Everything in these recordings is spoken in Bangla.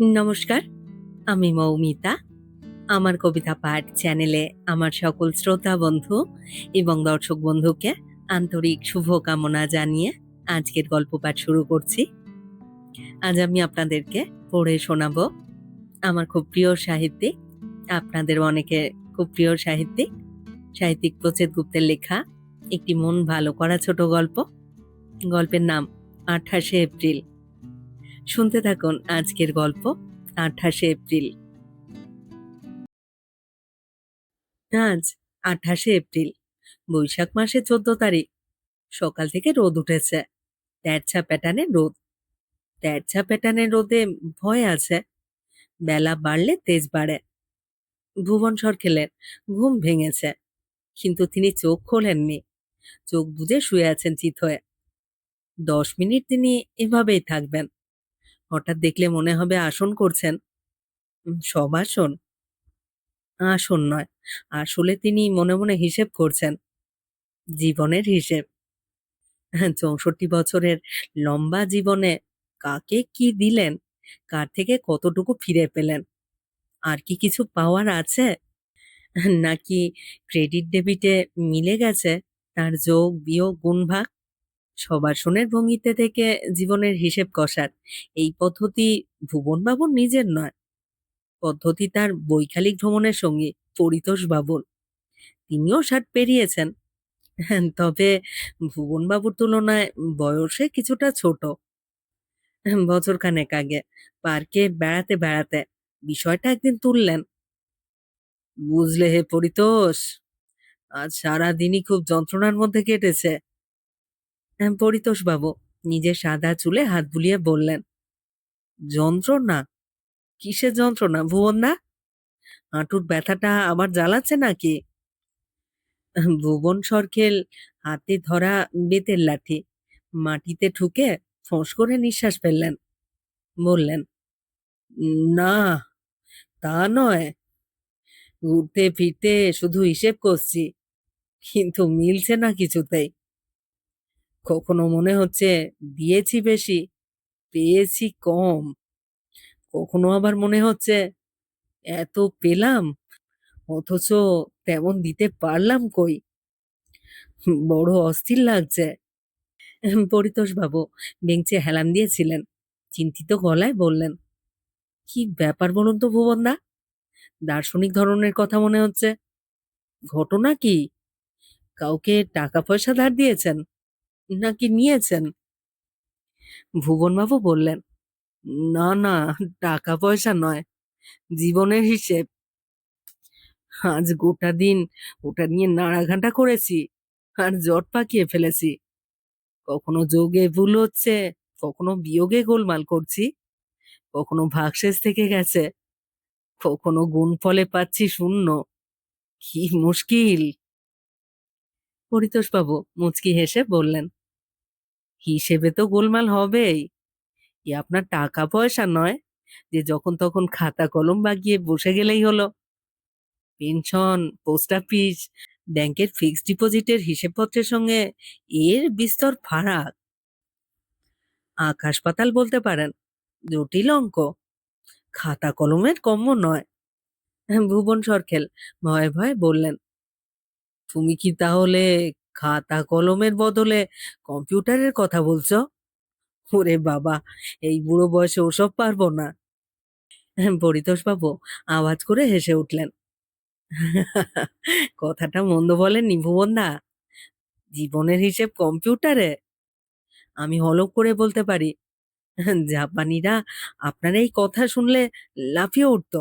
নমস্কার, আমি মৌমিতা। আমার কবিতা পাঠ চ্যানেলে আমার সকল শ্রোতা বন্ধু এবং দর্শক বন্ধুকে আন্তরিক শুভকামনা জানিয়ে আজকের গল্প পাঠ শুরু করছি। আজ আমি আপনাদেরকে পড়ে শোনাবো আমার খুব প্রিয় সাহিত্যিক, আপনাদের অনেকে খুব প্রিয় সাহিত্যিক প্রচেত গুপ্তের লেখা একটি মন ভালো করা ছোট গল্প। গল্পের নাম 28শে এপ্রিল। শুনতে থাকুন আজকের গল্প 28শে এপ্রিল। আজ 28শে এপ্রিল, বৈশাখ মাসের 14 তারিখ। সকাল থেকে রোদ উঠেছে, তেরছা প্যাটার্নের রোদ। তেরছা প্যাটার্নের রোদে ভয় আছে, বেলা বাড়লে তেজ বাড়ে। ভুবন সরকেলের ঘুম ভেঙেছে, কিন্তু তিনি চোখ খোলেননি। চোখ বুজে শুয়ে আছেন চিত হয়ে। 10 মিনিট তিনি এভাবেই থাকবেন। হঠাৎ দেখলে মনে হবে আসন করছেন। সব আসন? আসন নয়, আসলে তিনি মনে মনে হিসেব করছেন, জীবনের হিসেব। 64 বছরের লম্বা জীবনে কাকে কি দিলেন, কার থেকে কতটুকু ফিরে পেলেন, আর কি কিছু পাওয়ার আছে, নাকি ক্রেডিট ডেবিটে মিলে গেছে তার যোগ বিয়োগ গুণভাগ। সবার শোনের ভঙ্গিতে থেকে জীবনের হিসেব কষার এই পদ্ধতি ভুবনবাবুর নিজের নয়, পদ্ধতি তার বৈকালিক ভ্রমণের সঙ্গী পরিতোষ বাবুর। তিনিও 60 পেরিয়েছেন, তবে ভুবনবাবুর তুলনায় বয়সে কিছুটা ছোট। বছরখানেক আগে পার্কে বেড়াতে বেড়াতে বিষয়টা একদিন তুললেন। বুঝলে হে পরিতোষ, আজ সারাদিনই খুব যন্ত্রণার মধ্যে কেটেছে। পরিতোষ বাবু নিজের সাদা চুলে হাত বুলিয়ে বললেন। যন্ত্রণা? কিসের যন্ত্রণা ভুবনদা? হাঁটুর ব্যথাটা আবার জ্বালাচ্ছে নাকি? ভুবন সরকেল হাতে ধরা বেতের লাঠি মাটিতে ঠুকে ফোঁস করে নিঃশ্বাস ফেললেন। বললেন, না, তা নয়। ঘুরতে ফিরতে শুধু হিসেব করছি, কিন্তু মিলছে না কিছুতেই। কখনো মনে হচ্ছে দিয়েছি বেশি, পেয়েছি কম। কখনো আবার মনে হচ্ছে এত পেলাম, অথচ তেমন দিতে পারলাম কই। বড় অস্থির লাগছে। পরিতোষ বাবু বেঞ্চে হেলান দিয়েছিলেন, চিন্তিত গলায় বললেন, কি ব্যাপার বলুন তো ভুবনদা? দার্শনিক ধরনের কথা মনে হচ্ছে। ঘটনা কি? কাউকে টাকা পয়সা ধার দিয়েছেন নাকি নিয়েছেন? ভুবনবাবু বললেন, না না, টাকা পয়সা নয়, জীবনের হিসেব। আজ গোটা দিন ওটা নিয়ে নাড়াঘাটা করেছি আর জট পাকিয়ে ফেলেছি। কখনো যোগে ভুল হচ্ছে, কখনো বিয়োগে গোলমাল করছি, কখনো ভাগশেষ থেকে গেছে, কখনো গুণফলে পাচ্ছি শূন্য। কি মুশকিল। পরিতোষবাবু মুচকি হেসে বললেন, হিসেবে তো গোলমাল হবেই। এ আপনার টাকা পয়সা নয় যে যখন তখন খাতা কলম বাগিয়ে বসে গেলেই হলো। পেনশন, পোস্ট অফিস, ব্যাংকের ফিক্সড ডিপোজিটের হিসেবপত্রের সঙ্গে এর বিস্তর ফারাক। আকাশ পাতাল বলতে পারেন, জটিল অঙ্ক, খাতা কলমের কম্য নয়। ভুবন সরকেল ভয়ে ভয়ে বললেন, তুমি কি তাহলে খাতা কলমের বদলে কম্পিউটারের কথা বলছো? ওরে বাবা, এই বুড়ো বয়সে ওসব পারবো না। পরিতোষবাবু আওয়াজ করে হেসে উঠলেন। কথাটা মন্দ বলেননি ভুবনদা। জীবনের হিসেব কম্পিউটারে? আমি হলপ করে বলতে পারি, জাপানিরা আপনার এই কথা শুনলে লাফিয়ে উঠত।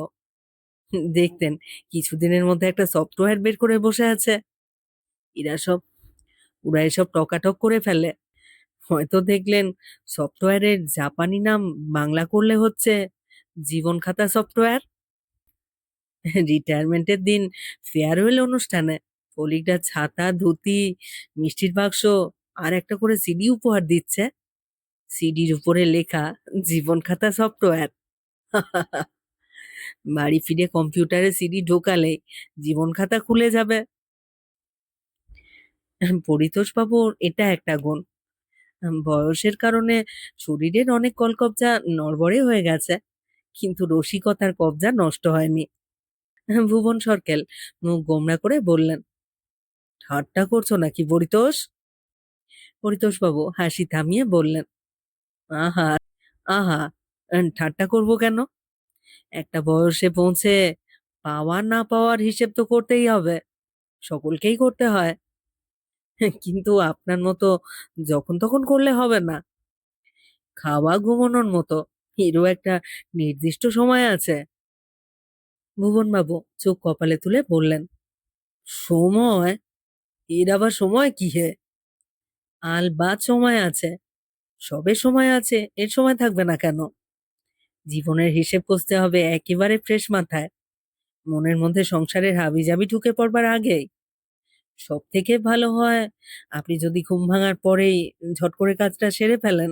দেখতেন কিছুদিনের মধ্যে একটা সফটওয়্যার বের করে বসে আছে। এরা সব ওরা এসব টকাটক করে ফেলে। হয়তো দেখলেন সফটওয়্যারের জাপানি নাম বাংলা করলে হচ্ছে জীবন খাতা সফটওয়্যার। রিটায়ারমেন্টের দিন ফেয়ারওয়েল অনুষ্ঠানে কলিগরা ছাতা, ধুতি, মিষ্টির বাক্স আর একটা করে সিডি উপহার দিচ্ছে। সিডির উপরে লেখা জীবন খাতা সফটওয়্যার। বাড়ি ফিরে কম্পিউটারে সিডি ঢোকালে জীবন খাতা খুলে যাবে। পরিতোষবাবুর এটা একটা গুণ, বয়সের কারণে শরীরের অনেক কলকবজা নড়বড়ে হয়ে গেছে, কিন্তু রসিকতার কবজা নষ্ট হয়নি। ভুবন সরকেল মুখ গোমড়া করে বললেন, ঠাট্টা করছো নাকি পরিতোষ? পরিতোষ বাবু হাসি থামিয়ে বললেন, আহা আহা, ঠাট্টা করবো কেন? একটা বয়সে পৌঁছে পাওয়ার না পাওয়ার হিসেব তো করতেই হবে, সকলকেই করতে হয়। কিন্তু আপনার মতো যখন তখন করলে হবে না। খাওয়া ঘুমানোর মতো এরও একটা নির্দিষ্ট সময় আছে। ভুবনবাবু চোখ কপালে তুলে বললেন, সময়? এর আবার সময় কি হে? আলবাত সময় আছে, সবে সময় আছে, এর সময় থাকবে না কেন? জীবনের হিসেব কষতে হবে একেবারে ফ্রেশ মাথায়, মনের মধ্যে সংসারের হাবিজাবি ঢুকে পড়বার আগেই। সব থেকে ভালো হয় আপনি যদি ঘুম ভাঙার পরেই ঝট করে কাজটা সেরে ফেলেন।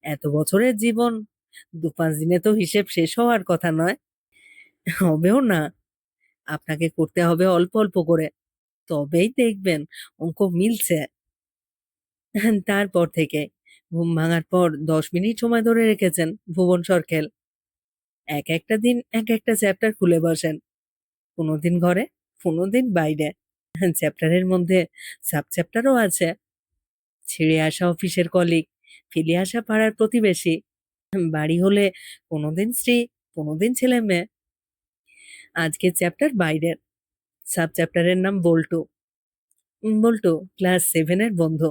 এত বছরের জীবন, ২-৫ দিনে তো হিসেব শেষ হওয়ার কথা নয়, হবেও না। আপনাকে করতে হবে অল্প অল্প করে, তবেই দেখবেন অঙ্ক মিলছে। তারপর থেকে ঘুম ভাঙার পর ১০ মিনিট সময় ধরে রেখেছেন ভুবন সরকেল। এক একটা দিন এক একটা চ্যাপ্টার খুলে বসেন, কোনোদিন ঘরে, কোনোদিন বাইরে। চ্যাপ্টারের মধ্যে সাব চ্যাপ্টারও আছে। ছেড়ে আসা অফিসের কলিগ, ফেলে আসা পাড়ার প্রতিবেশী, বাড়ি হলে কোনোদিন স্ত্রী, কোনোদিন ছেলে মেয়ে। আজকের চ্যাপ্টার বাইরের, সাব চ্যাপ্টারের নাম বল্টু। বল্টু ক্লাস 7-এর বন্ধু,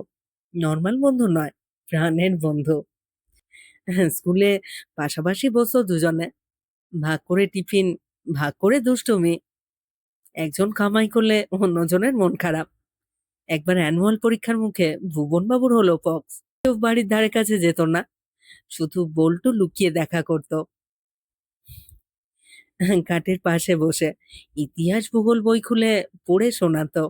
নর্মাল বন্ধু নয়, প্রাণের বন্ধু। স্কুলে পাশাপাশি বসতো দুজনে, ভাগ করে টিফিন, ভাগ করে দুষ্টুমি। একজন কামাই করলে অন্যজনের মন খারাপ। একবার অ্যানুয়াল পরীক্ষার মুখে ভুবনবাবুর হলো পক্স, কেউ বাড়ির ধারে কাছে যেত না, শুধু বল্টু লুকিয়ে দেখা করত কাঠের পাশে বসে, ইতিহাস ভূগোল বই খুলে পড়ে শোনাতো।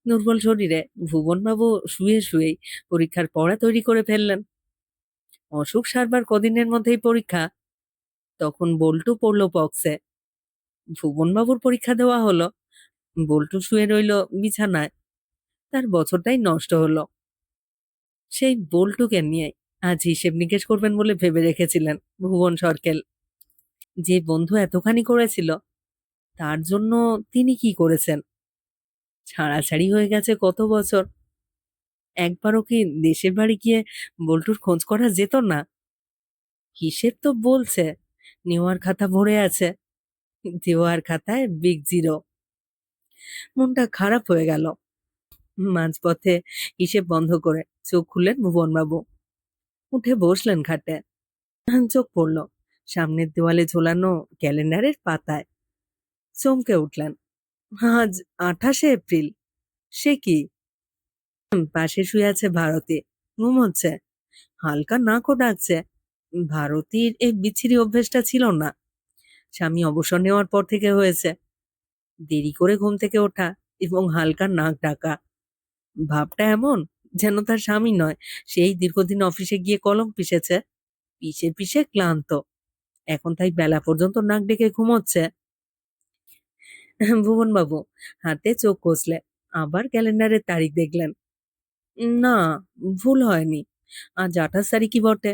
দুর্বল শরীরে ভুবনবাবু শুয়ে শুয়েই পরীক্ষার পড়া তৈরি করে ফেললেন। অসুখ সারবার কদিনের মধ্যেই পরীক্ষা, তখন বল্টু পড়ল পক্সে। ভুবনবাবুর পরীক্ষা দেওয়া হলো, বল্টু শুয়ে রইল বিছানায়। তার বছরটাই নষ্ট হলো। সেই বল্টুকে নিয়ে আজ হিসেব নিকেশ করবেন বলে ভেবে রেখেছিলেন ভুবন সরকেল। যে বন্ধু এতখানি করেছিল, তার জন্য তিনি কি করেছেন? ছাড়াছাড়ি হয়ে গেছে কত বছর, একবারও কি দেশের বাড়ি গিয়ে বল্টুর খোঁজ করা যেত না? হিসেব তো বলছে নেওয়ার খাতা ভরে আছে, দেওয়ার খাতায় বিগ জিরো। মনটা খারাপ হয়ে গেল। মাঝপথে হিসেব বন্ধ করে চোখ খুললেন ভুবনবাবু। উঠে বসলেন খাটে। চোখ পড়ল সামনের দেওয়ালে ঝোলানো ক্যালেন্ডারের পাতায়। চমকে উঠলেন, আজ ২৮শে এপ্রিল। সে কি? পাশে শুয়ে আছে ভারতী, ঘুমোচ্ছে। হালকা নাকও ডাকছে। ভারতীর এই বিচ্ছিরি অভ্যেসটা ছিল না, স্বামী অবসর নেওয়ার পর থেকে হয়েছে। দেরি করে ঘুম থেকে ওঠা এবং হালকা নাক ডাকা, ভাবটা এমন যেন তার স্বামী নয়, সেই দীর্ঘদিন অফিসে গিয়ে কলম পিষেছে, পিষে পিষে ক্লান্ত, এখন তাই বেলা পর্যন্ত নাক ডেকে ঘুমোচ্ছে। ভুবনবাবু হাতে চোখ কষলে আবার ক্যালেন্ডারের তারিখ দেখলেন। না, ভুল হয়নি, আজ ২৮ তারিখই বটে।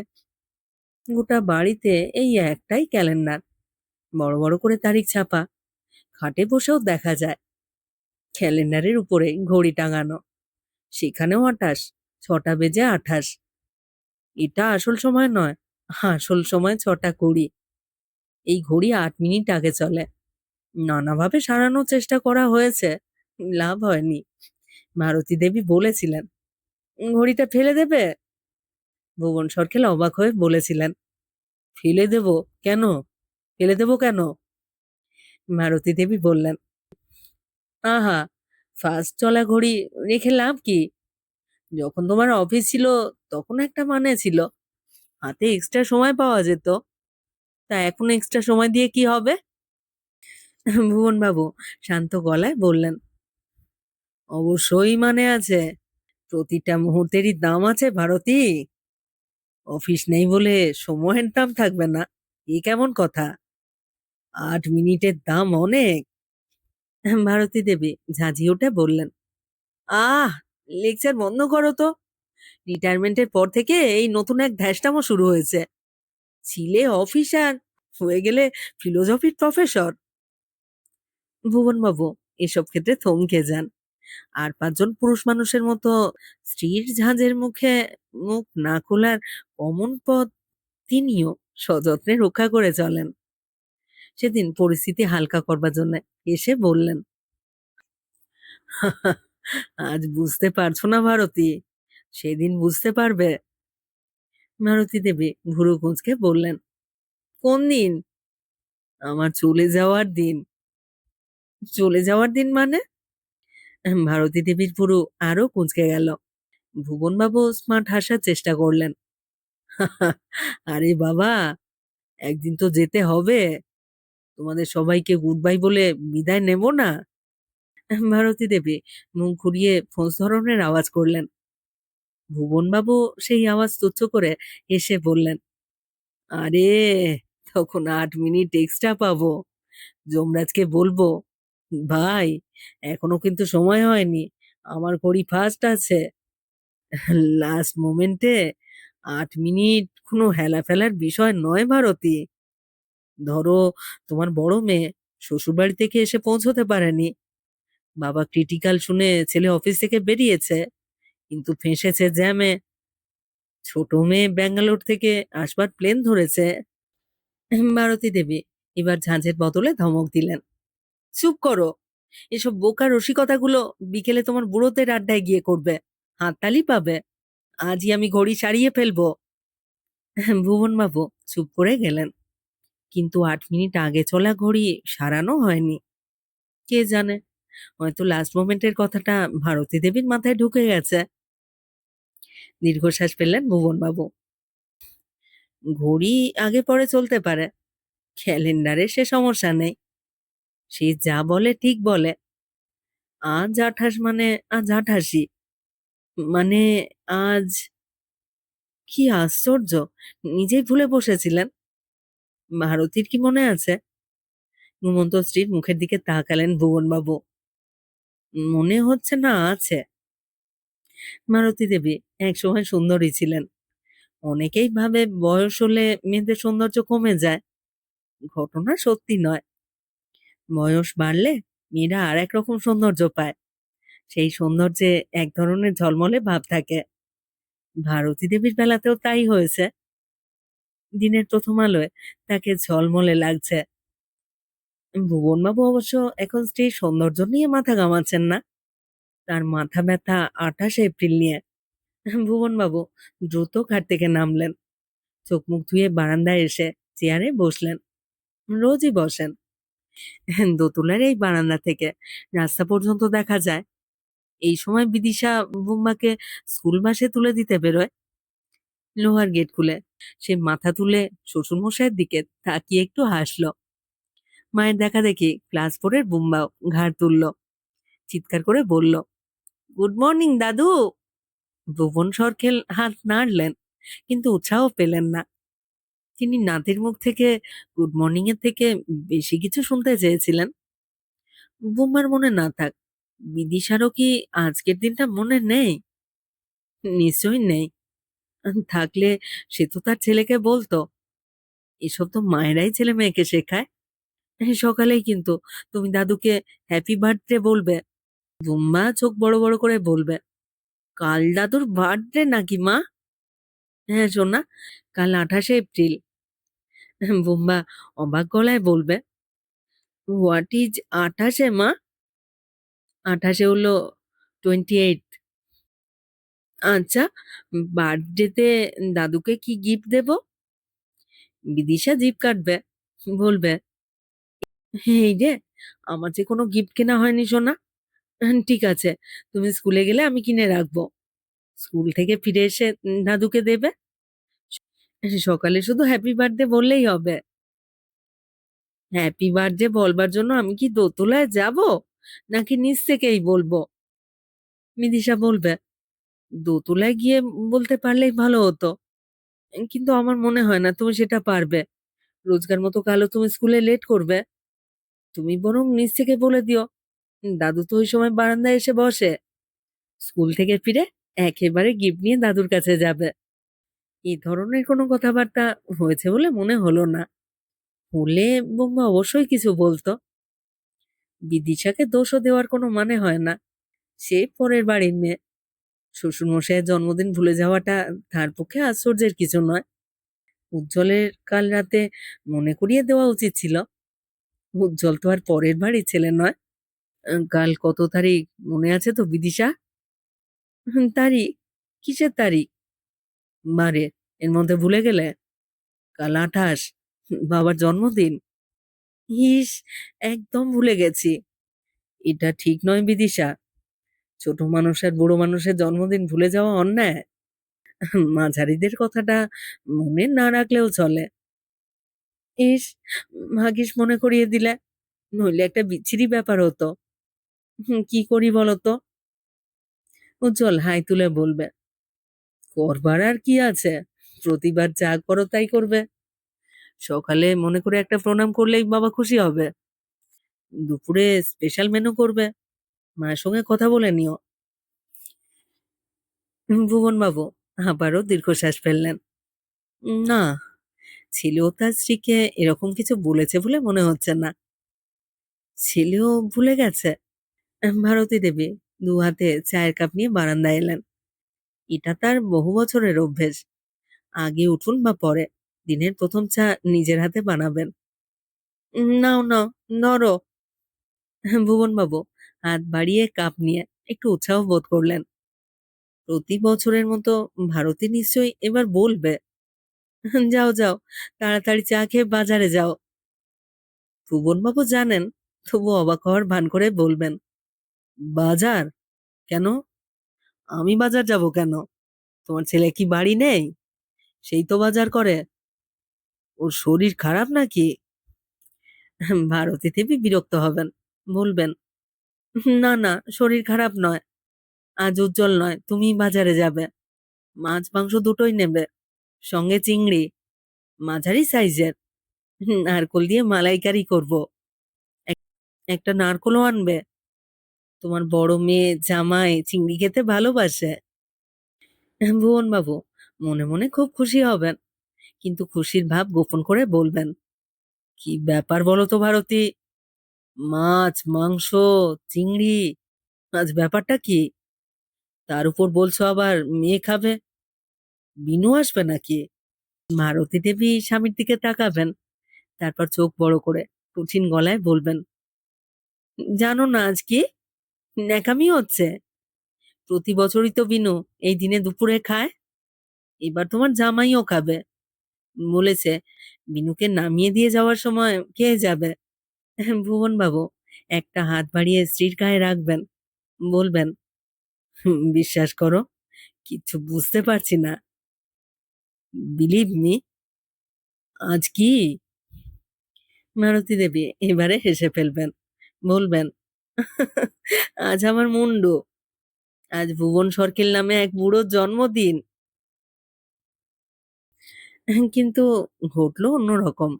গোটা বাড়িতে এই একটাই ক্যালেন্ডার, বড় বড় করে তারিখ ছাপা, খাটে বসেও দেখা যায়। ক্যালেন্ডারের উপরে ঘড়ি টাঙানো, সেখানেও ২৮, ৬টা বেজে ২৮। এটা আসল সময় নয়, আসল সময় ৬টা ২০। এই ঘড়ি ৮ মিনিট আগে চলে। নানাভাবে সারানোর চেষ্টা করা হয়েছে, লাভ হয়নি। ভারতী দেবী বলেছিলেন, ঘড়িটা ফেলে দেবে? ভুবন সরকেল অবাক হয়ে বলেছিলেন, ফেলে দেব কেন? ফেলে দেব কেন? ভারতী দেবী বললেন, আহা, ফাস্ট চলা ঘড়ি রেখে লাভ কি? যখন তোমার অফিস ছিল তখন একটা মানে ছিল, হাতে এক্সট্রা সময় পাওয়া যেত। তা এখন এক্সট্রা সময় দিয়ে কি হবে? ভুবনবাবু শান্ত গলায় বললেন, অবশ্যই মানে আছে, প্রতিটা মুহূর্তেরই দাম আছে ভারতী। অফিস নেই বলে সময়ের দাম থাকবে না, এ কেমন কথা? ৮ মিনিটের দাম অনেক। ভারতী দেবী ঝাঁঝিয়ে উঠে বললেন, আহ, লেকচার বন্ধ করো তো। রিটায়ারমেন্টের পর থেকে এই নতুন এক ধ্যাসটামো শুরু হয়েছে। ছিলে অফিসার, হয়ে গেলে ফিলোসফির প্রফেসর। ভুবনবাবু এসব ক্ষেত্রে থমকে যান। আর পাঁচজন পুরুষ মানুষের মতো স্ত্রীর ঝাঁজের মুখে মুখ না খোলার অমন পথ তিনিও সযত্নে রক্ষা করে চলেন। সেদিন পরিস্থিতি হালকা করবার জন্য এসে বললেন, আজ বুঝতে পারছো না ভারতী, সেদিন বুঝতে পারবে। ভারতী দেবী ভুরু কুঁচকে বললেন, কোন দিন? আমার চলে যাওয়ার দিন। চলে যাওয়ার দিন মানে? ভারতী দেবীর ভুরু আরো কুঁচকে গেল। ভুবনবাবু স্মার্ট হাসার চেষ্টা করলেন। আরে বাবা, একদিন তো যেতে হবে। তোমাদের সবাইকে গুড বাই বলে বিদায় নেব না? ভারতী দেবী মুখ ঘুরিয়ে ফোঁস ধরনের আওয়াজ করলেন। ভুবনবাবু সেই আওয়াজ তুচ্ছ করে হেসে বললেন, আরে তখন 8 মিনিট এক্সট্রা পাবো। যমরাজকে বলবো, ভাই এখনো কিন্তু সময় হয়নি, আমার ঘড়ি ফাস্ট আছে। লাস্ট মোমেন্টে 8 মিনিট কোনো হেলা ফেলার বিষয় নয় ভারতী। ধরো তোমার বড় মেয়ে শ্বশুরবাড়ি থেকে এসে পৌঁছতে পারেনি, বাবা ক্রিটিক্যাল শুনে ছেলে অফিস থেকে বেরিয়েছে, কিন্তু ফেঁসেছে জ্যামে। ছোট মেয়ে ব্যাঙ্গালোর থেকে আসবার প্লেন ধরেছে। ভারতী দেবী এবার ঝাঁঝের বদলে ধমক দিলেন, চুপ করো। এসব বোকা রসিকতাগুলো বিকেলে তোমার বুড়োদের আড্ডায় গিয়ে করবে, হাততালি পাবে। আজই আমি ঘড়ি সারিয়ে ফেলবো। ভুবনবাবু চুপ করে গেলেন, কিন্তু 8 মিনিট আগে চলা ঘড়ি সারানো হয়নি। কে জানে, হয়তো লাস্ট মোমেন্টের কথাটা ভারতী দেবীর মাথায় ঢুকে গেছে। দীর্ঘশ্বাস ফেললেন ভুবনবাবু। ঘড়ি আগে পরে চলতে পারে, ক্যালেন্ডারে সে সমস্যা নেই। সে যা বলে ঠিক বলে। আজ 28 মানে আজ 28ই, মানে আজ। কি আশ্চর্য, নিজেই ভুলে বসেছিলেন। ভারতীর কি মনে আছে? ঘুমন্ত স্ত্রীর মুখের দিকে তাকালেন ভুবনবাবু। মনে হচ্ছে না আছে। মারতী দেবী একসময় সুন্দরী ছিলেন। অনেকেই ভাবে বয়স হলে মেয়েদের সৌন্দর্য কমে যায়। ঘটনা সত্যি নয়। বয়স বাড়লে মেয়েরা আর এক রকম সৌন্দর্য পায়। সেই সৌন্দর্যে এক ধরনের ঝলমলে ভাব থাকে। ভারতী দেবীর বেলাতেও তাই হয়েছে। দিনের প্রথম আলোয় তাকে ঝলমলে লাগছে। ভুবনবাবু অবশ্য এখন স্ত্রীর সৌন্দর্য নিয়ে মাথা ঘামাচ্ছেন না, তার মাথা ব্যথা 28 এপ্রিল নিয়ে। ভুবনবাবু দ্রুত ঘাট থেকে নামলেন, চোখ মুখ ধুয়ে বারান্দায় এসে চেয়ারে বসলেন। রোজই বসেন। দোতলার এই বারান্দা থেকে রাস্তা পর্যন্ত দেখা যায়। এই সময় বিদিশা বুম্বাকে স্কুল বাসে তুলে দিতে বেরোয়। লোহার গেট খুলে সে মাথা তুলে শ্বশুরমশাইয়ের দিকে তাকিয়ে একটু হাসলো। মায়ের দেখা দেখি ক্লাস 4-এর বুম্বাও ঘাড় তুলল, চিৎকার করে বলল, গুড মর্নিং দাদু। ভুবন সরখেল হাত নাড়লেন, কিন্তু উৎসাহ পেলেন না। তিনি নাতির মুখ থেকে গুড মর্নিং এর থেকে বেশি কিছু শুনতে চেয়েছিলেন। বুম্বার মনে না থাক, বিদিশারও কি আজকের দিনটা মনে নেই? নিশ্চয়ই নেই। থাকলে সে তো তার ছেলেকে বলতো। এসব তো মায়েরাই ছেলে মেয়েকে শেখায়। সকালেই কিন্তু তুমি দাদুকে হ্যাপি বার্থডে বলবে। বুম্বা চোখ বড় বড় করে বলবে, কাল দাদুর বার্থডে নাকি মা? হ্যাঁ সোনা, কাল 28 এপ্রিল। বুম্বা অবাক গলায় বলবে, হোয়াট ইজ 28 মা? 28 হলো 28। আচ্ছা, বার্থডেতে দাদুকে কি গিফট দেব? বিদিশা জিভ কাটবে, বলবে, এই রে, আমার যে কোনো গিফট কেনা হয়নি সোনা। ঠিক আছে, তুমি স্কুলে গেলে আমি কিনে রাখবো। স্কুল থেকে ফিরে এসে দাদুকে দেবে। সকালে শুধু হ্যাপি বার্থডে বললেই হবে। হ্যাপি বার্থডে বলবার জন্য আমি কি দোতলায় যাব, নাকি নিচ থেকেই বলবো? বিদিশা বলবে, দোতলায় গিয়ে বলতে পারলেই ভালো হতো, কিন্তু আমার মনে হয় না তুমি সেটা পারবে। রোজকার মতো কালও তুমি স্কুলে লেট করবে। তুমি বরং নিচ থেকে বলে দিও, দাদু তো ওই সময় বারান্দায় এসে বসে। স্কুল থেকে ফিরে একেবারে গিফট নিয়ে দাদুর কাছে যাবে। এই ধরনের কোনো কথাবার্তা হয়েছে বলে মনে হলো না। হলে বৌমা অবশ্যই কিছু বলতো। বিদিশাকে দোষও দেওয়ার কোনো মানে হয় না। সে পরের বাড়ির মেয়ে। শ্বশুরমশাইয়ের জন্মদিন ভুলে যাওয়াটা তার পক্ষে আশ্চর্যের কিছু নয়। উজ্জ্বলের কাল রাতে মনে করিয়ে দেওয়া উচিত ছিল। উজ্জ্বল তো আর পরের বাড়ির ছেলে নয়। কাল কত তারিখ মনে আছে তো বিদিশা? তারিখ? কিসের তারিখ? বারে, এর মধ্যে ভুলে গেলে? কাল ২৮, বাবার জন্মদিন। ইস, একদম ভুলে গেছি। এটা ঠিক নয় বিদিশা। ছোট মানুষ আর বুড়ো মানুষের জন্মদিন ভুলে যাওয়া অন্যায়। মাঝারিদের কথাটা মনে না রাখলেও চলে। ইস, ভাগ্যিস মনে করিয়ে দিলে, নইলে একটা বিচ্ছিরি ব্যাপার হতো। কি করি বলতো? উজ্জ্বল হাই তুলে বলবে, করবার আর কি আছে, প্রতিবার যা করো তাই করবে। সকালে মনে করে একটা প্রণাম করলেই বাবা খুশি হবে। দুপুরে স্পেশাল মেনু করবে, মায়ের সঙ্গে কথা বলে নিও। ভুবন বাবু আবারও দীর্ঘশ্বাস ফেললেন। না, ছেলেও তার স্ত্রীকে এরকম কিছু বলেছে বলে মনে হচ্ছে না। ছেলেও ভুলে গেছে? ভারতী দেবী দু হাতে চায়ের কাপ নিয়ে বারান্দায় এলেন। এটা তার বহু বছরের অভ্যেস। আগে উঠুন বা পরে দিনের প্রথম চা নিজের হাতে বানাবেন। নাও নাও, নরো। ভুবন বাবু হাত বাড়িয়ে কাপ নিয়ে একটু উৎসাহ বোধ করলেন। প্রতি বছরের মতো ভারতী নিশ্চয়ই এবার বলবে। যাও যাও, তাড়াতাড়ি চা খেয়ে বাজারে যাও। ভুবন বাবু জানেন, তবু অবাক হওয়ার ভান করে বলবেন, বাজার? কেন? আমি বাজার যাব কেন? তোমার ছেলে কি বাড়ি নেই? সেই তো বাজার করে। ওর শরীর খারাপ নাকি? ভারতী দেবী বিরক্ত হবেন, বলবেন, না না, শরীর খারাপ নয়। আজ উজ্জ্বল নয়, তুমি বাজারে যাবে। মাছ মাংস দুটোই নেবে, সঙ্গে চিংড়ি, মাঝারি সাইজের। নারকোল দিয়ে মালাইকারি করব। এক- একটা নারকোলও আনবে। তোমার বড় মেয়ে জামাই চিংড়ি খেতে ভালোবাসে। ভুবন বাবু মনে মনে খুব খুশি হবেন, কিন্তু খুশির ভাব গোপন করে বলবেন, কি ব্যাপার বলো তো ভারতী? মাছ মাংস চিংড়ি, আজ ব্যাপারটা কি? তার উপর বলছো আবার মেয়ে খাবে। বিনু আসবে নাকি? মারতী দেবী স্বামীর দিকে তাকাবেন, তারপর চোখ বড় করে কঠিন গলায় বলবেন, জানো না আজ কি? ন্যাকামি হচ্ছে। প্রতি বছরই তো বিনু এই দিনে দুপুরে খায়। এবার তোমার জামাইও খাবে। বলেছে বিনুকে নামিয়ে দিয়ে যাওয়ার সময় কে যাবে। ভুবন বাবু একটা হাত বাড়িয়ে স্ত্রীর গায়ে রাখবেন, বলবেন, বিশ্বাস করো, কিচ্ছু বুঝতে পারছি না। Believe me. আজ কি? মারতী দেবী এবারে হেসে ফেলবেন, বলবেন, আজ আমার মুন্ডু, আজ ভুবন সরকেল নামে এক বুড়োর জন্মদিন। কিন্তু ঘটলো অন্যরকম।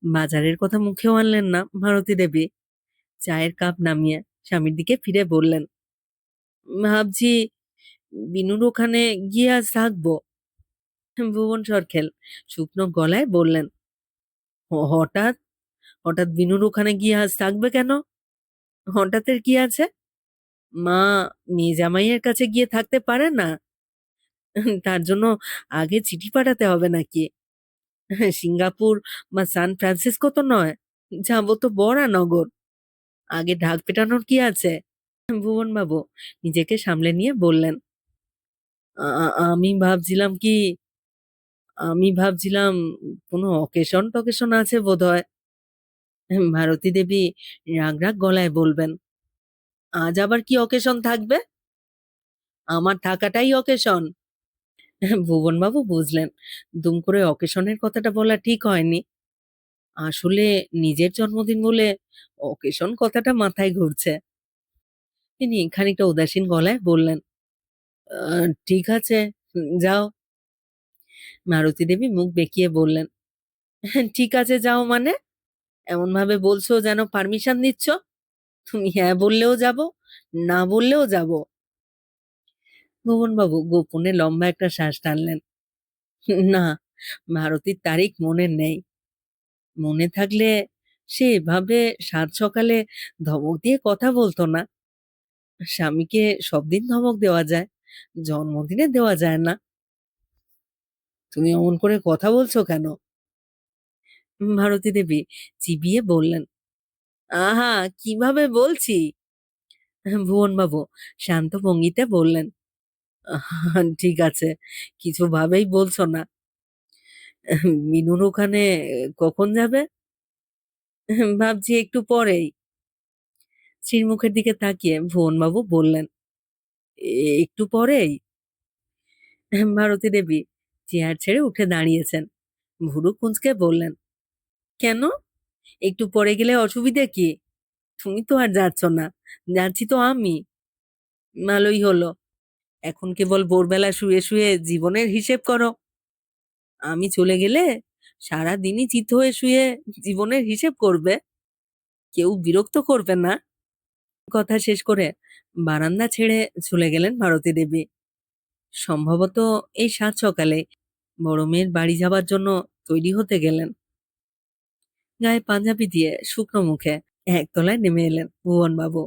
বাজারের কথা মুখেও আনলেন না ভারতী দেবী। চায়ের কাপ নামিয়ে স্বামীর দিকে ফিরে বললেন, ভাবছি বিনুর ওখানে গিয়ে আজ থাকবো। ভুবন সরকেল শুকনো গলায় বললেন, হঠাৎ? হঠাৎ বিনুর ওখানে গিয়ে আজ থাকবে কেন? হঠাৎের কি আছে? মা মেয়ে জামাইয়ের কাছে গিয়ে থাকতে পারে না? তার জন্য আগে চিঠি পাঠাতে হবে নাকি? সিঙ্গাপুর বা সান ফ্রান্সিসকো তো নয়, যাবো তো বরানগর। আগে ঢাক পেটানোর কি আছে? ভুবন বাবু নিজেকে সামলে নিয়ে বললেন, আমি ভাবছিলাম কি, আমি ভাবছিলাম কোনো অকেশন টকেশন আছে বোধহয়। ভারতী দেবী রাগ রাগ গলায় বলবেন, আজ আবার কি অকেশন থাকবে? আমার থাকাটাই অকেশন। ভুবনবাবু বুঝলেন দুম করে অকেশনের কথাটা বলা ঠিক হয়নি। আসলে নিজের জন্মদিন বলে অকেশন কথাটা মাথায় ঘুরছে। তিনি খানিকটা উদাসীন গলায় বললেন, ঠিক আছে, যাও। মারতী দেবী মুখ বেঁকিয়ে বললেন, ঠিক আছে যাও মানে? এমন ভাবে বলছো যেন পারমিশন দিচ্ছ। তুমি হ্যাঁ বললেও যাব, না বললেও যাব। ভুবনবাবু গোপনে লম্বা একটা শ্বাস টানলেন। না, ভারতীর তারিখ মনে নেই। মনে থাকলে সে এভাবে সাত সকালে ধমক দিয়ে কথা বলতো না। স্বামীকে সব দিন ধমক দেওয়া যায়, জন্মদিনে দেওয়া যায় না। তুমি অমন করে কথা বলছো কেন? ভারতী দেবী চিবিয়ে বললেন। আহা, কিভাবে বলছি? ভুবনবাবু শান্ত ভঙ্গিতে বললেন, ঠিক আছে, কিছু ভাবেই বলছো না। মিনুর ওখানে কখন যাবে? ভাবছি একটু পরেই। স্ত্রীর মুখের দিকে তাকিয়ে ভুবনবাবু বললেন, একটু পরেই?" ভারতী দেবী চেয়ার ছেড়ে উঠে দাঁড়িয়েছেন। ভুরু কুঁচকে বললেন, কেন? একটু পরে গেলে অসুবিধে কি? তুমি তো আর যাচ্ছ না, যাচ্ছি তো আমি। ভালোই হলো। এখন কেবল ভোরবেলা শুয়ে শুয়ে জীবনের হিসেব করো। আমি চলে গেলে সারা দিনই চিত হয়ে শুয়ে জীবনের হিসেব করবে। কেউ বিরক্ত করবে না। কথা শেষ করে বারান্দা ছেড়ে চলে গেলেন ভারতী দেবী। সম্ভবত এই সাত সকালে বড় মেয়ের বাড়ি যাবার জন্য তৈরি হতে গেলেন। গায়ে পাঞ্জাবি দিয়ে শুকনো মুখে একতলায় নেমে এলেন ভুবনবাবু।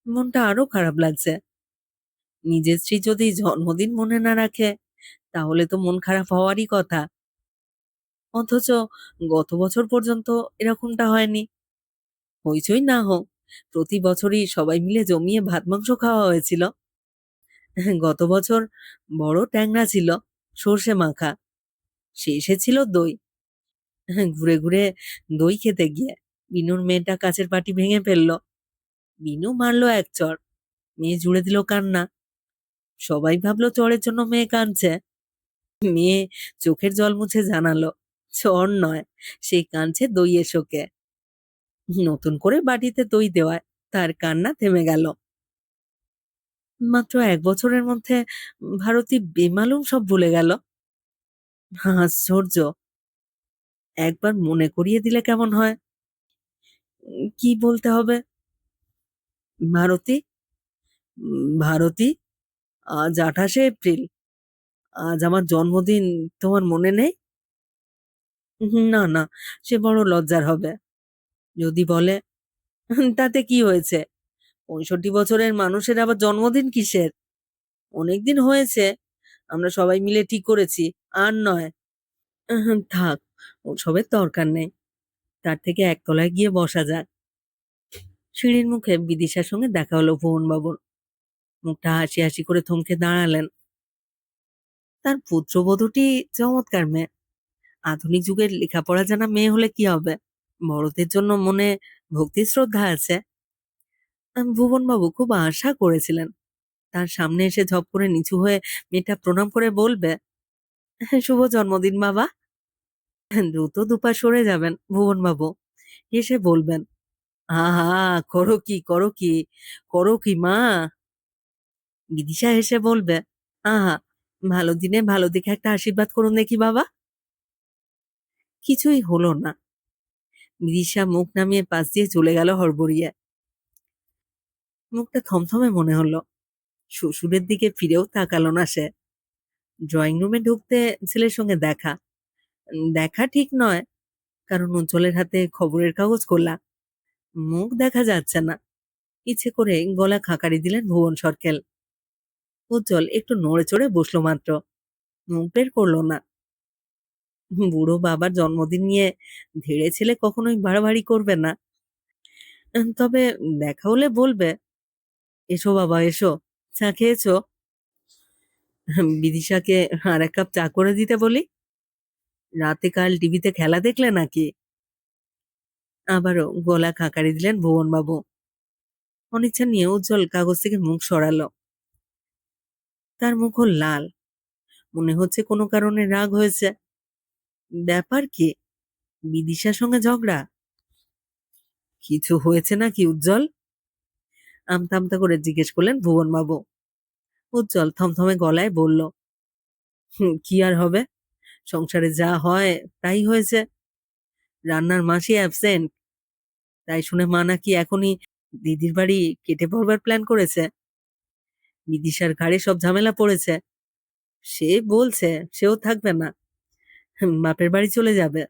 মনটা আরো খারাপ লাগছে। নিজের স্ত্রী যদি জন্মদিন মনে না রাখে, তাহলে তো মন খারাপ হওয়ারই কথা। অথচ গত বছর পর্যন্ত এরকমটা হয়নি। হইচই না হোক, প্রতি বছরই সবাই মিলে জমিয়ে ভাত মাংস খাওয়া হয়েছিল। গত বছর বড় ট্যাংরা ছিল, সর্ষে মাখা। শেষে ছিল দই। ঘুরে ঘুরে দই খেতে গিয়ে বিনুর মেয়েটা কাঁচের পাটি ভেঙে ফেললো। বিনু মারলো এক চড়, মেয়ে জুড়ে দিল কান্না। সবাই ভাবলো চড়ের জন্য মেয়ে কাঁদছে। মেয়ে চোখের জল মুছে জানালো, চড় নয়, সেই কাঁদছে দইয়ের শোকে। নতুন করে বাটিতে দই দেওয়ায় তার কান্না থেমে গেল। মাত্র এক বছরের মধ্যে ভারতী বেমালুম সব ভুলে গেল। আশ্চর্য। একবার মনে করিয়ে দিলে কেমন হয়? কি বলতে হবে? ভারতী, ভারতী, আজ 28শে এপ্রিল। আজ আমার জন্মদিন, তোমার মনে নেই? না না, সে বড় লজ্জার হবে যদি বলে। তাতে কি হয়েছে? 65 বছরের মানুষের আবার জন্মদিন কিসের? অনেকদিন হয়েছে, আমরা সবাই মিলে ঠিক করেছি। আর নয়। থাক, ওসবের দরকার নেই। তার থেকে একতলায় গিয়ে বসা যাক। সিঁড়ির মুখে বিদিশার সঙ্গে দেখা হলো ভুবনবাবুর। মুখটা হাসি হাসি করে থমকে দাঁড়ালেন। তার পুত্রবধূটি চমৎকার মেয়ে। আধুনিক যুগের লেখাপড়া জানা মেয়ে হলে কি হবে? বড়দের জন্য মনে ভক্তি শ্রদ্ধা আছে। ভুবনবাবু খুব আশা করেছিলেন তার সামনে এসে ঝপ করে নিচু হয়ে মেয়েটা প্রণাম করে বলবে, শুভ জন্মদিন বাবা। দ্রুত দুপা সরে যাবেন ভুবনবাবু। এসে বলবেন, আহা, করো কি করো কি, করো কি মা। বিদিশা হেসে বলবে, আহা, ভালো দিনে ভালো দেখে একটা আশীর্বাদ করুন দেখি বাবা। কিছুই হলো না। বিদিশা মুখ নামিয়ে পাশ দিয়ে চলে গেল হড়বড়িয়ে। মুখটা থমথমে মনে হলো। শ্বশুরের দিকে ফিরেও তাকালো না সে। ড্রয়িং রুমে ঢুকতে ছেলের সঙ্গে দেখা। দেখা ঠিক নয়, কারণ উজ্জ্বলের হাতে খবরের কাগজ খোলা। মুখ দেখা যাচ্ছে না। ইচ্ছে করে গলা খাকারি দিলেন ভুবন সরকেল। উজ্জ্বল একটু নড়ে চড়ে বসলো মাত্র, মুখ বের করলো না। বুড়ো বাবার জন্মদিন নিয়ে ধেড়ে ছেলে কখনোই বাড়াবাড়ি করবে না। তবে দেখা হলে বলবে, এসো বাবা এসো, চা খেয়েছো? বিদিশাকে আর এক কাপ চা করে দিতে বলি। রাতে কাল টিভিতে খেলা দেখলে নাকি? আবারও গলা খাকারি দিলেন ভুবনবাবু। অনিচ্ছা নিয়ে উজ্জ্বল কাগজ থেকে মুখ সরালো। তার মুখও লাল। মনে হচ্ছে কোনো কারণে রাগ হয়েছে। ব্যাপার কি? বিদিশার সঙ্গে ঝগড়া? কিছু হয়েছে নাকি উজ্জ্বল? আমতা আমতা করে জিজ্ঞেস করলেন ভুবনবাবু। উজ্জ্বল থমথমে গলায় বলল, কি আর হবে, সংসারে যা হয় তাই হয়েছে। রান্নার মাসি অ্যাবসেন্ট, তাই শুনে মা নাকি এখনই দিদির বাড়ি কেটে পড়বার প্ল্যান করেছে। বিদিশার ঘাড়ে সব ঝামেলা পড়েছে। সে বলছে সেও থাকবে না, বাপের বাড়ি চলে যাবে।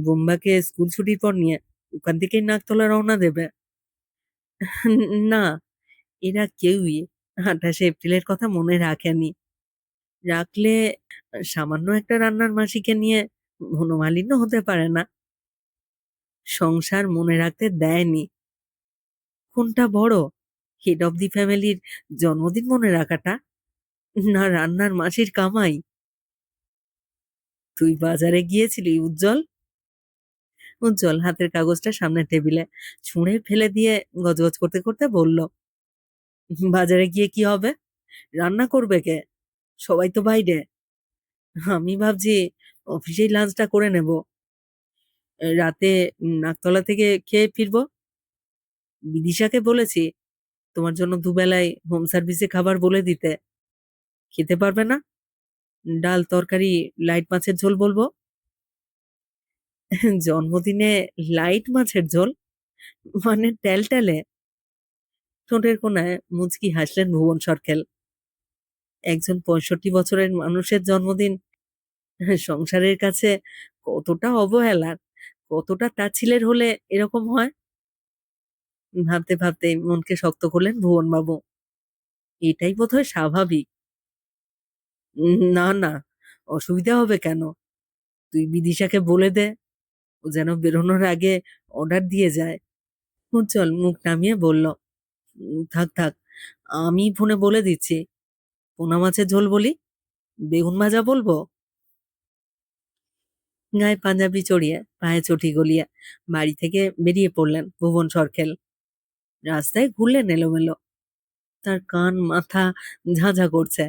বোম্বাকে স্কুল ছুটির পর নিয়ে ওখান থেকেই নাকতলা রওনা দেবে। না, এরা কেউই 28 এপ্রিলের কথা মনে রাখেনি। রাখলে সামান্য একটা রান্নার মাসিকে নিয়ে মনোমালিন্য হতে পারে না। সংসার মনে রাখতে দেয়নি। কোনটা বড়, হেড অব দি ফ্যামিলির জন্মদিন মনে রাখাটা, না রান্নার মাসির কামাই? তুই বাজারে গিয়েছিলি উজ্জ্বল? উজ্জ্বল হাতের কাগজটা সামনের টেবিলে ছুঁড়ে ফেলে দিয়ে গজগজ করতে করতে বলল, বাজারে গিয়ে কি হবে? রান্না করবে কে? সবাই তো বাইরে। আমি ভাবছি অফিসেই লাঞ্চটা করে নেব, রাতে নাকতলা থেকে খেয়ে ফিরবো। বিদিশাকে বলেছি তোমার জন্য দুবেলায় হোম সার্ভিসে খাবার বলে দিতে। খেতে পারবে না? ডাল তরকারি, লাইট মাছের ঝোল বলবো। জন্মদিনে লাইট মাছের ঝোল মানে টেলটেলে। ঠোঁটের কোণায় মুচকি হাসলেন ভুবন সরকেল। একজন 65 বছরের মানুষের জন্মদিন সংসারের কাছে কতটা অবহেলার, কতটা তাচ্ছিলের হলে এরকম হয়? ভাবতে ভাবতে মনকে শক্ত করলেন ভুবনবাবু। এটাই বোধহয় স্বাভাবিক। না না, অসুবিধা হবে কেন? তুই বিদিশাকে বলে দে, ও যেন বেরোনোর আগে অর্ডার দিয়ে যায়। উজ্জ্বল মুখ নামিয়ে বলল, থাক থাক, আমি ফোনে বলে দিচ্ছি। পোনা মাছের ঝোল বলি, বেগুন ভাজা বলবো। গায়ে পাঞ্জাবি চড়িয়ে পায়ে চটি গলিয়ে বাড়ি থেকে বেরিয়ে পড়লেন ভুবন সরকেল। রাস্তায় ঘুরলেন এলোমেলো, তার কান মাথা ঝাঁঝা করছে।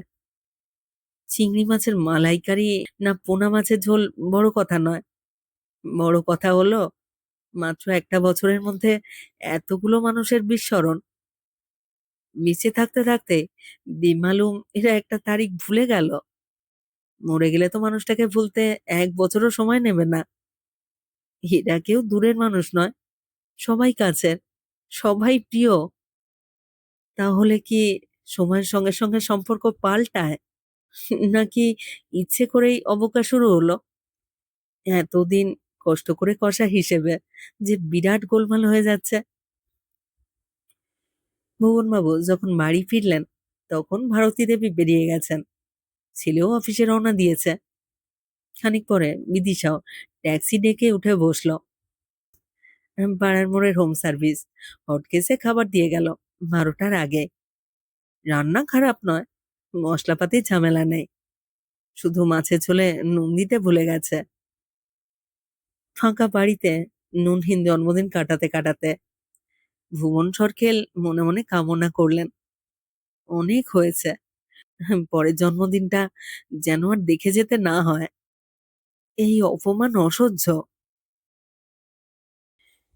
চিংড়ি মাছের মালাইকারি না পোনা মাছের ঝোল বড় কথা নয়, বড় কথা হলো মাত্র একটা বছরের মধ্যে এতগুলো মানুষের বিস্মরণ। বেঁচে থাকতে থাকতে বেমালুম এরা একটা তারিখ ভুলে গেল। মরে গেলে তো মানুষটাকে ভুলতে 1 বছরও সময় নেবে না। এরা কেউ দূরের মানুষ নয়, সবাই কাছের, সবাই প্রিয়। তাহলে কি সময়ের সঙ্গে সঙ্গে সম্পর্ক পাল্টায়, নাকি ইচ্ছে করেই অবজ্ঞা শুরু হলো? এতদিন কষ্ট করে কষা হিসেবে যে বিরাট গোলমাল হয়ে যাচ্ছে। ভুবনবাবু যখন বাড়ি ফিরলেন তখন ভারতী দেবী বেরিয়ে গেছেন, ছেলেও অফিসে রওনা দিয়েছে। খানিক পরে বিদিশাও ট্যাক্সি ডেকে উঠে বসলো। পাড়ার মোড়ের হোম সার্ভিস হটকেসে খাবার দিয়ে গেল 12টার আগে। রান্না খারাপ নয়, মশলাপাতির ঝামেলা নেই, শুধু মাছের ঝোলে নুন দিতে ভুলে গেছে। ফাঁকা বাড়িতে নুনহীন জন্মদিন কাটাতে কাটাতে ভুবন সরকেল মনে মনে কামনা করলেন, অনেক হয়েছে, পরের জন্মদিনটা যেন আর দেখে যেতে না হয়। এই অপমান অসহ্য।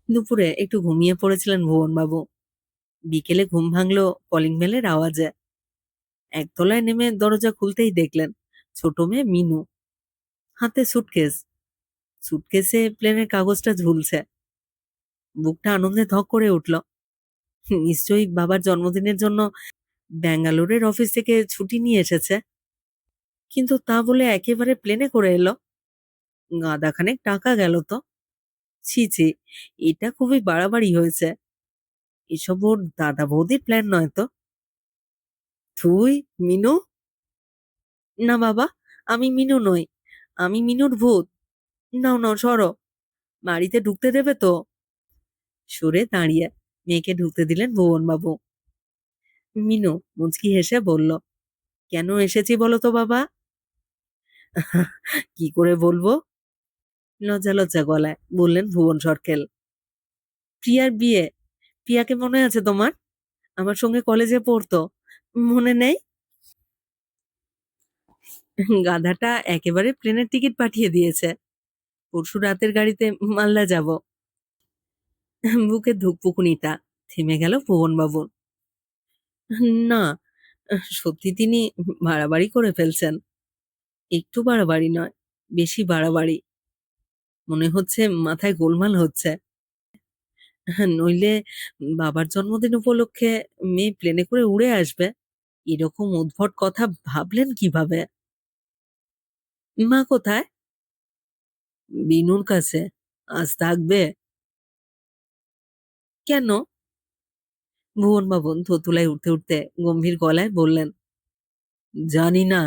দুপুরে একটু ঘুমিয়ে পড়েছিলেন ভুবনবাবু। বিকেলে ঘুম ভাঙল কলিং বেলের আওয়াজে। একতলায় নেমে দরজা খুলতেই দেখলেন ছোট মেয়ে মিনু, হাতে সুটকেস। সুটকেসে প্লেনের কাগজটা ঝুলছে। বুকটা আনন্দে ধক করে উঠল। নিশ্চয়ই বাবার জন্মদিনের জন্য ব্যাঙ্গালোরের অফিস থেকে ছুটি নিয়ে এসেছে। কিন্তু তা বলে একেবারে প্লেনে করে এলো? গাদাখানেক টাকা গেল তো। ছি ছি, এটা খুবই বাড়াবাড়ি হয়েছে। এসব ওর দাদা বৌদির প্ল্যান নয় তো? তুই মিনু? না বাবা, আমি মিনু নই, আমি মিনুর ভূত। নাও নাও সরো, বাড়িতে ঢুকতে দেবে তো? সরে দাঁড়িয়ে মেয়েকে ঢুকতে দিলেন ভুবনবাবু। মিনু মুচকি হেসে বলল, কেন এসেছি বলো তো বাবা? কি করে বলবো? লজ্জা লজ্জা গলায় বললেন ভুবন সরকেল। প্রিয়ার বিয়ে, প্রিয়াকে মনে আছে তোমার? আমার সঙ্গে কলেজে পড়তো, মনে নেই? গাধাটা একেবারে প্লেনের টিকিট পাঠিয়ে দিয়েছে। পরশু রাতের গাড়িতে মালদা যাব। বুকে ধুকপুকুনিটা থেমে গেল ভুবনবাবুর। না, সত্যি তিনি বাড়াবাড়ি করে ফেলছেন। একটু বাড়াবাড়ি নয়, বেশি বাড়াবাড়ি। মনে হচ্ছে মাথায় গোলমাল হচ্ছে। নইলে বাবার জন্মদিন উপলক্ষে মেয়ে প্লেনে করে উড়ে আসবে, এরকম উদ্ভট কথা ভাবলেন কিভাবে? মা কোথায়? বিনুর কাছে। আজ থাকবে? কেন? ভুবনবাবু থোতুলায় উঠতে উঠতে গম্ভীর গলায় বললেন, জানি না,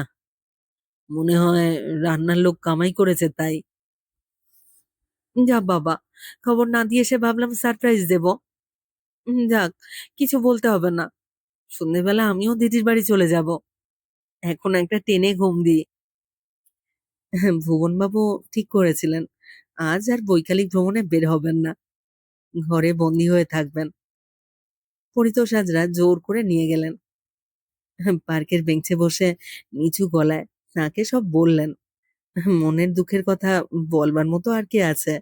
মনে হয় রান্নার লোক কামাই করেছে তাই। যা বাবা, খবর না দিয়ে এসে ভাবলাম সারপ্রাইজ দেব। যাক, কিছু বলতে হবে না। সন্ধ্যেবেলা আমিও দিদির বাড়ি চলে যাব। এখন একটা টেনে ঘুম দিই। ভুবনবাবু ঠিক করেছিলেন, আজ আর বৈকালিক ভ্রমণে বের হবেন না, ঘরে বন্দি হয়ে থাকবেন। পরিতোষ হাজরা জোর করে নিয়ে গেলেন। পার্কের বেঞ্চে বসে নিচু গলায় তাকে সব বললেন। মনের দুঃখের কথা বলবার মতো আর কি আছে?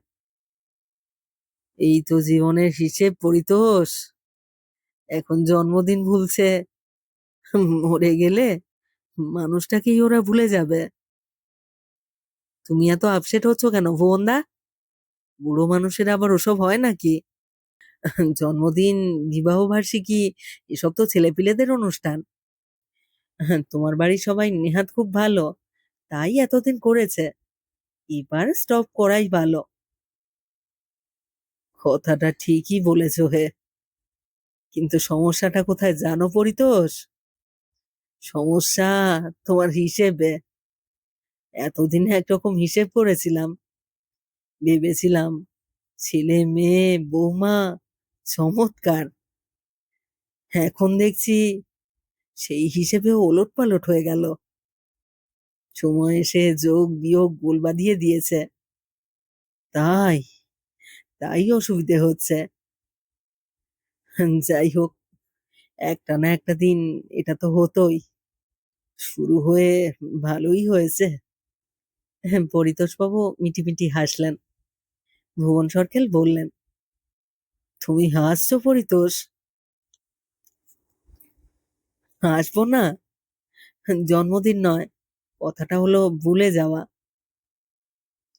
এই তো জীবনের হিসেব পরিতোষ। এখন জন্মদিন ভুলছে, মরে গেলে মানুষটাকেই ওরা ভুলে যাবে। তুমি এত আপসেট হচ্ছ কেন ভুবনদা? বুড়ো মানুষের আবার ওসব হয় নাকি? জন্মদিন, বিবাহ বার্ষিকী, এসব তো ছেলেপিলেদের অনুষ্ঠান। তোমার বাড়ির সবাই নেহাত খুব ভালো, তাই এতদিন করেছে। এবার স্টপ করাই ভালো। কথাটা ঠিকই বলেছ হে, কিন্তু সমস্যাটা কোথায় জানো পরিতোষ? সমস্যা তোমার হিসেবে। এতদিন একরকম হিসেব করেছিলাম, ভেবেছিলাম ছেলে মেয়ে বৌমা চমৎকার। এখন দেখছি সেই হিসেবেও ওলটপালট হয়ে গেল। সময় এসে যোগ বিয়োগ গোল বাঁধিয়ে দিয়েছে। তাই তাই অসুবিধে হচ্ছে। যাই হোক, একটা না একটা দিন এটা তো হতোই। শুরু হয়ে ভালোই হয়েছে। পরিতোষবাবু মিটিমিটি হাসলেন। ভুবন সরকেল বললেন, তুমি হাসছো পরিতোষ? হাসবো না? জন্মদিন নয়, কথাটা হলো ভুলে যাওয়া।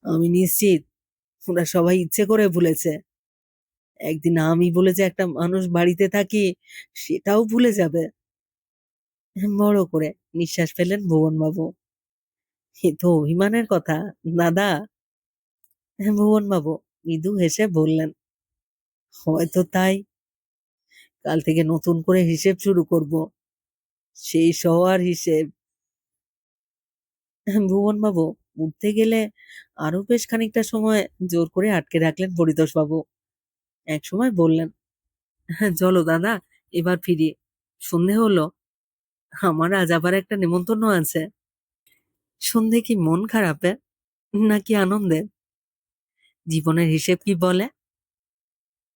আমি নিশ্চিত ওরা সবাই ইচ্ছে করে ভুলেছে। একদিন আমি বলে যে একটা মানুষ বাড়িতে থাকি, সেটাও ভুলে যাবে। বড় করে নিঃশ্বাস ফেললেন ভুবনবাবু। এ তো অভিমানের কথা, দাদা। ভুবনবাবু মৃদু হেসে বললেন, হয়তো তাই। কাল থেকে নতুন করে হিসেব শুরু করব, সেই সবার হিসেব। ভুবনবাবু উঠতে গেলে আরো বেশ খানিকটা সময় জোর করে আটকে রাখলেন পরিতোষবাবু। এক সময় বললেন, হ্যাঁ চলো দাদা, এবার ফিরি। সন্ধে হলো, আমার আজ আবার একটা নেমন্তন্ন আছে। সন্ধে কি মন খারাপে নাকি আনন্দে? জীবনের হিসেব কি বলে?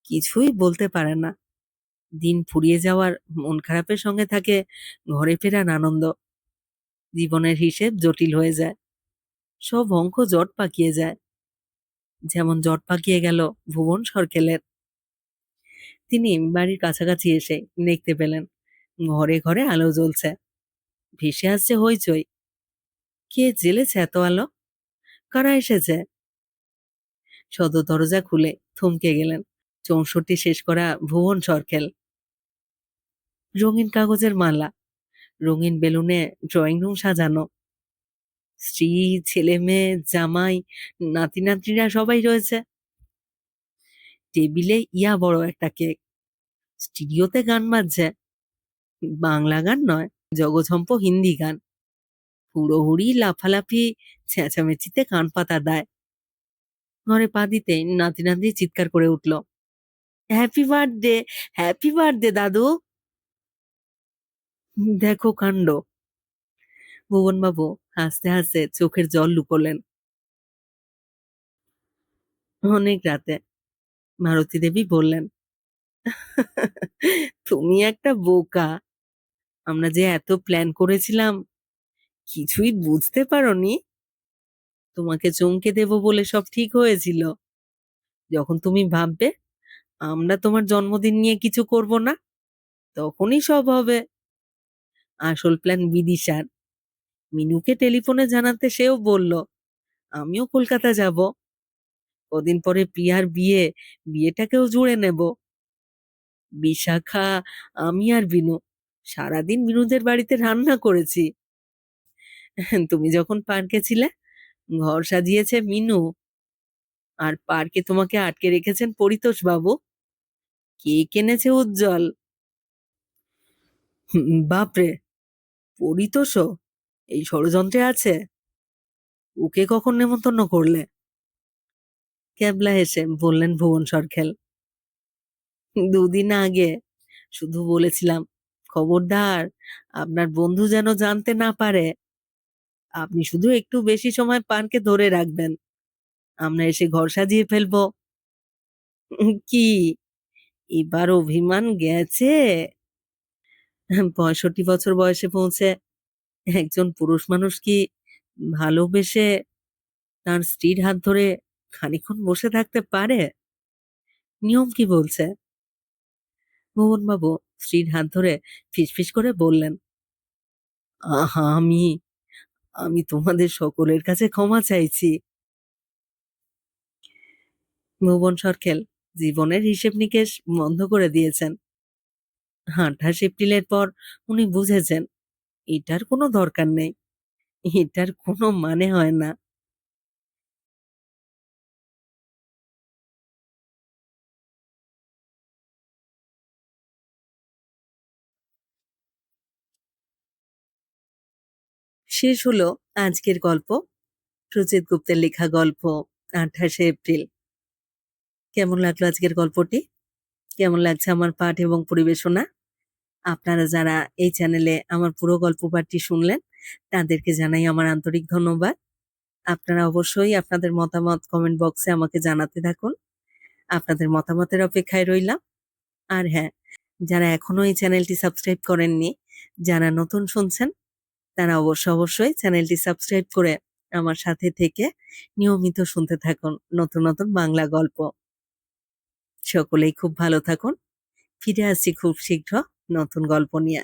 কিছুই বলতে পারে না। দিন ফুরিয়ে যাওয়ার মন খারাপের সঙ্গে থাকে ঘরে ফেরার আনন্দ। জীবনের হিসেব জটিল হয়ে যায়, সব অঙ্ক জট পাকিয়ে যায়। যেমন জট পাকিয়ে গেল ভুবন সরকেলের। তিনি বাড়ির কাছাকাছি এসে দেখতে পেলেন ঘরে ঘরে আলো জ্বলছে, ভেসে আসছে হইচই। কে জ্বেলেছে এত আলো? কারা এসেছে? সদর দরজা খুলে থমকে গেলেন ৬৪ শেষ করা ভুবন সরকেল। রঙিন কাগজের মালা, রঙিন বেলুনে ড্রয়িং রুম সাজানো। স্ত্রী, ছেলে মেয়ে, জামাই, নাতি নাতনিরা সবাই রয়েছে। টেবিলে ইয়া বড় একটা কেক। স্টুডিওতে গান বাজছে, বাংলা গান নয়, জগঝম্প হিন্দি গান। হুড়োহুড়ি লাফালাফি, চেঁচামেচিতে কান পাতা দায়। ঘরে পা দিতে নাতি নাতনি চিৎকার করে উঠল, হ্যাপি বার্থডে, হ্যাপি বার্থডে দাদু। দেখো কাণ্ড। ভুবনবাবু হাসতে হাসতে চোখের জল লুকোলেন। অনেক রাতে মারতী দেবী বললেন, তুমি একটা বোকা। আমরা যে এত প্ল্যান করেছিলাম, কিছুই বুঝতে পারোনি। তোমাকে চমকে দেব বলে সব ঠিক হয়েছিল। যখন তুমি ভাববে আমরা তোমার জন্মদিন নিয়ে কিছু করব না, তখনই সব হবে। আসল প্ল্যান বিদিশার। মিনুকে টেলিফোনে জানাতে সেও বলল, আমিও কলকাতা যাব। কদিন পরে প্রিয়ার বিয়ে, বিয়েটাকেও জুড়ে নেব। বিশাখা, আমি আর বিনু সারাদিন বিনুদের বাড়িতে রান্না করেছি। তুমি যখন পার্কে ছিলে, ঘর সাজিয়েছে মিনু, আর পার্কে তোমাকে আটকে রেখেছেন পরিতোষ বাবু। কেক এনেছে উজ্জ্বল। বাপরে, পরিতোষও এই ষড়যন্ত্রে আছে? ওকে কখন নেমন্তন্ন করলে? ক্যাবলা হেসে বললেন ভুবন সরখেল। দুদিন আগে। শুধু বলেছিলাম, খবরদার আপনার বন্ধু যেন জানতে না পারে। আপনি শুধু একটু বেশি সময় পানকে ধরে রাখবেন, আমরা এসে ঘর সাজিয়ে ফেলবো। কি, এবার অভিমান গেছে? 65 বছর বয়সে পৌঁছে একজন পুরুষ মানুষ কি ভালোবেসে তার স্ত্রীর হাত ধরে খানিকক্ষণ বসে থাকতে পারে? নিয়ম কি বলছে? মোহনবাবু স্ত্রীর হাত ধরে ফিসফিস করে বললেন, আহা, আমি আমি তোমাদের সকলের কাছে ক্ষমা চাইছি। ভুবন সরকেল জীবনের হিসেব নিকেশ বন্ধ করে দিয়েছেন। 28 এপ্রিলের পর উনি বুঝেছেন এটার কোনো দরকার নেই, এটার কোনো মানে হয় না। শেষ হলো আজকের গল্প, সুচিত গুপ্তের লেখা গল্প 28 এপ্রিল। কেমন লাগলো আজকের গল্পটি? কেমন লাগছে আমার পাঠ এবং পরিবেশনা? আপনারা যারা এই চ্যানেলে আমার পুরো গল্প পাঠটি শুনলেন, তাদেরকে জানাই আমার আন্তরিক ধন্যবাদ। আপনারা অবশ্যই আপনাদের মতামত কমেন্ট বক্সে আমাকে জানাতে থাকুন। আপনাদের মতামতের অপেক্ষায় রইলাম। আর হ্যাঁ, যারা এখনো এই চ্যানেলটি সাবস্ক্রাইব করেননি, যারা নতুন শুনছেন, তারা অবশ্যই চ্যানেলটি সাবস্ক্রাইব করে আমার সাথে থেকে নিয়মিত শুনতে থাকুন নতুন নতুন বাংলা গল্প। সকলেই খুব ভালো থাকুন। ফিরে আসছি খুব শীঘ্র নতুন গল্প নিয়ে।